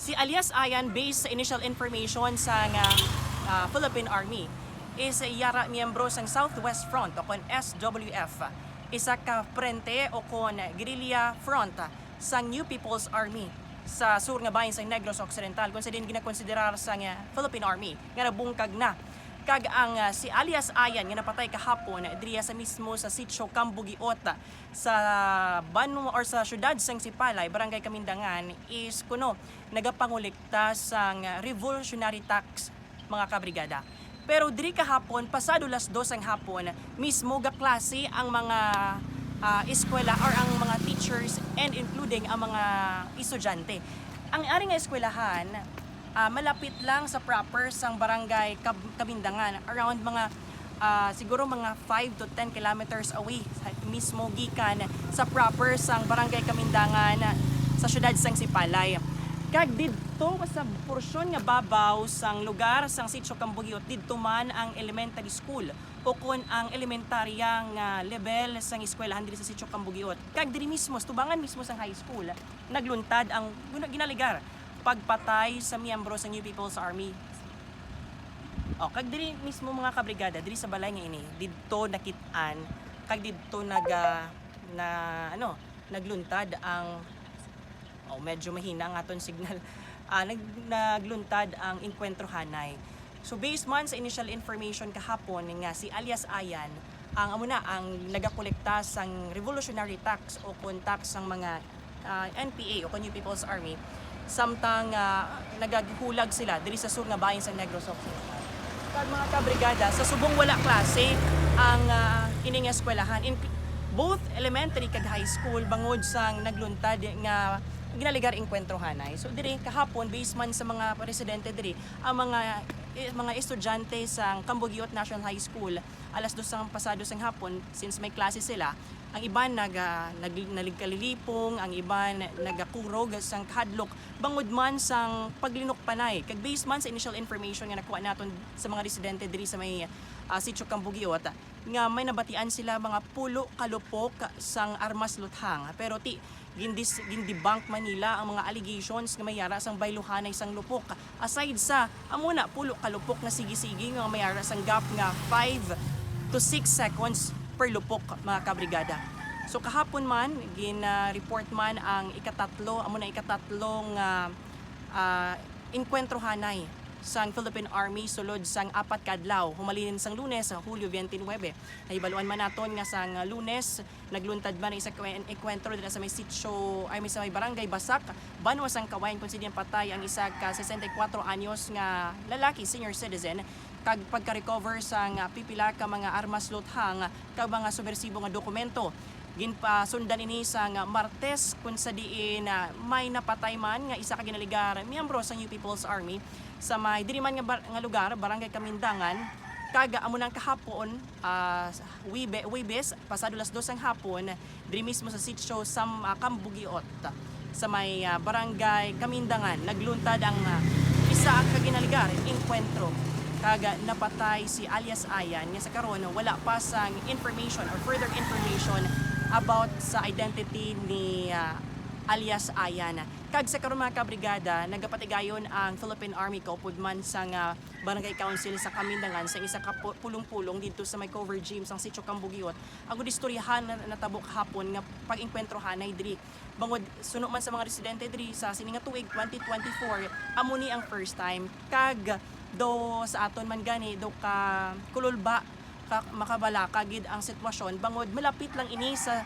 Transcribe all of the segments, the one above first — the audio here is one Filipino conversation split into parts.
Si alias Ayan, based sa initial information sa Philippine Army, is yara miyembro sa Southwest Front o kon SWF, isa ka frente o kon guerrilla front sa New People's Army sa sur nga bahin sa Negros Occidental kung sa din ginakonsiderar sa Philippine Army nga nabungkag na kag ang si alias Ayan nga napatay kahapon diriya sa mismo sa sitio Cambugiot sa Banwa or sa syudad sang Sipalay, Barangay Kamindangan is kuno nagapangolekta sang revolutionary tax mga kabrigada. Pero diri kahapon pasado las 2 ang hapon mismo ga klase ang mga eskwela or ang mga teachers and including ang mga estudyante. Ang ari nga eskwelahan malapit lang sa proper sang barangay Kabindangan, around mga siguro mga 5 to 10 kilometers away mismo gikan sa proper sang barangay Kamindangan sa syudad sang Sipalay. Kag didto sa porsyon nga babaw sang lugar sang sitio Cambugiot didto man ang elementary school o kon ang elementaryang level sang eskwelahan diri sa sitio Cambugiot. Kag diri mismo tubangan mismo sang high school nagluntad ang ginaligar pagpatay sa miyembro sa New People's Army. Kag diri mismo mga kabrigada, diri sa balay nga ini, didto nakit-an, kag didto nagluntad ang medyo mahina ang aton signal. Nagluntad ang enkwentro hanay. So based man sa initial information kahapon nga si alias Ayan ang nagakolekta sang revolutionary tax o kon tax sang mga NPA o New People's Army samtang nagahulag sila diri sa sur nga bahin sa Negros Occidental. Kag mga kabrigada, sa subong wala klase ang ining eskwelahan both elementary kag high school bangod sang nagluntad nga ginaligar enkwentro hanay. So diri kahapon based man sa mga residente diri ang mga estudyante sa Cambugiot National High School alas 2 sang pasado sang hapon since may klase sila. Ang iban naligkalilipong, ang iban nagakurog sang kahadlok bangod man sang paglinok panay. Kag based man sa initial information nga nakuha naton sa mga residente diri sa may sitio Cambugiot nga may nabatian sila mga pulo kalupok sang armas luthang. Pero gindibunk Manila ang mga allegations nga mayara sang bayluhanay sang lupok. Aside sa amuna pulo kalupok nga sige-sige nga mayara sang gap nga 5 to 6 seconds per lupok mga kabrigada. So kahapon man gina-report man ang ikatatlong enkwentro hanay sang Philippine Army sulod sang 4 kadlaw humalin sang Lunes sa Hulyo 29. Nahibaluan man naton nga sang Lunes nagluntad man isa enkwentro dira sa may sitio ay sa may barangay Basak, Banwa sang Kawayan kung siniyang patay ang isa ka 64 anyos nga lalaki senior citizen kag pagka-recover sang pipila ka mga armas luthang kag mga subversibo nga dokumento. Ginpasundan ini sang Martes kung sa diin may napatay man nga isa ka ginaligar miyembro sa New People's Army sa may diri man nga lugar barangay Kamindangan. Kag amo nang kahapon Webes pasado las 2 ang hapon diri mismo sa sitio Cambugiot sa may barangay Kamindangan nagluntad ang isa ka ginaligar enkwentro kag napatay si alias Ayan nga sa karon wala pa sang information or further information about sa identity ni alias Ayan. Kag sa karon mga kabrigada nagapatigayon ang Philippine Army kaupod man sa Barangay Council sa Kamindangan sa isa ka pulong-pulong dito sa may cover gym sang sitio Cambugiot. Ang istoryahan na natabok hapon nga pag-enkwentro hanay diri bangod suno man sa mga residente diri sa sining nga tuig 2024 amo ni ang first time kag do sa aton man gani do ka kululba makabalaka gid ang sitwasyon bangod malapit lang ini sa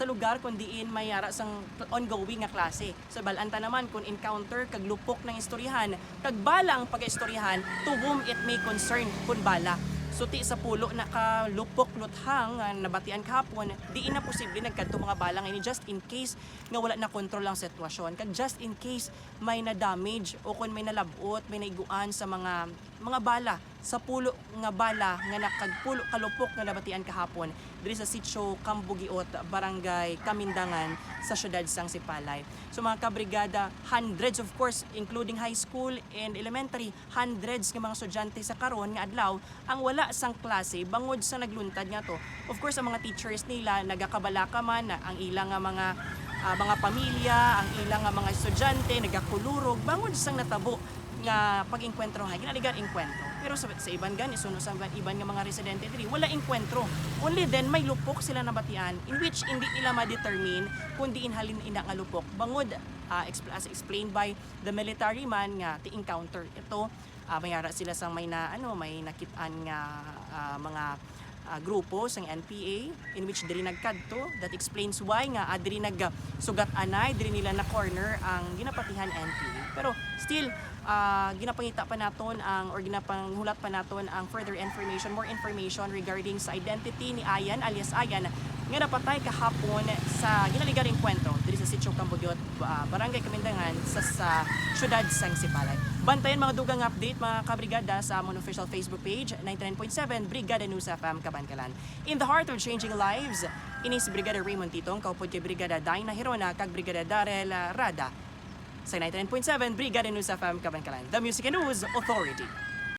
lugar kung diin mayara sang ongoing nga klase. So balanta naman kung encounter kag lupok ng istoryahan kag bala ang pag-istoryahan to whom it may concern kun bala. Suti sa pulo na kalupok luthang nabatian kahapon, di na posible nagkadto mga bala ini just in case nga wala na kontrol ang sitwasyon. Kag just in case may na damage o kung may nalabot, may naiguan sa mga bala sa pulo nga bala nga nakagpulo kalupok nga nabatian kahapon diri sa sitio Cambugiot, Barangay Kamindangan sa syudad sang Sipalay. So mga kabrigada, hundreds of course including high school and elementary, hundreds nga mga estudyante sa karon nga adlaw ang wala sang klase bangod sa nagluntad nga to. Of course ang mga teachers nila nagakabalaka man ang ilang nga mga mga pamilya, ang ilang mga estudyante nagakulurog bangod sang natabo nga pag-enkwentro nga ginaligan enkwentro. Pero sa iban gan isuno sa iban nga mga residente diri wala enkwentro. Only then may lupok sila nabatian in which hindi nila ma-determine kundi inhalin ina nga lupok bangod as explained by the military man nga ti encounter ito mayara sila sang may may nakitaan nga mga grupo sang NPA in which diri nagkadto. That explains why nga diri nagsugat anay diri nila na corner ang ginapatihan NPA. Pero still ginapangita pa naton ginapanghulat pa naton ang more information regarding sa identity ni Ayan alias Ayan nga napatay kahapon sa ginaligar enkwentro diri sa Sitio Cambodiot, Barangay Kamindangan sa syudad sang Sipalay. Bantayan mga dugang update mga kabrigada sa among official Facebook page 99.7 Brigada News FM Kabankalan. In the heart of changing lives, ini si Brigada Raymond Titong kaupod kay Brigada Dina Hirona kag Brigada Darel Rada sa 99.7 Brigada News FM Kabankalan, the Music and News Authority.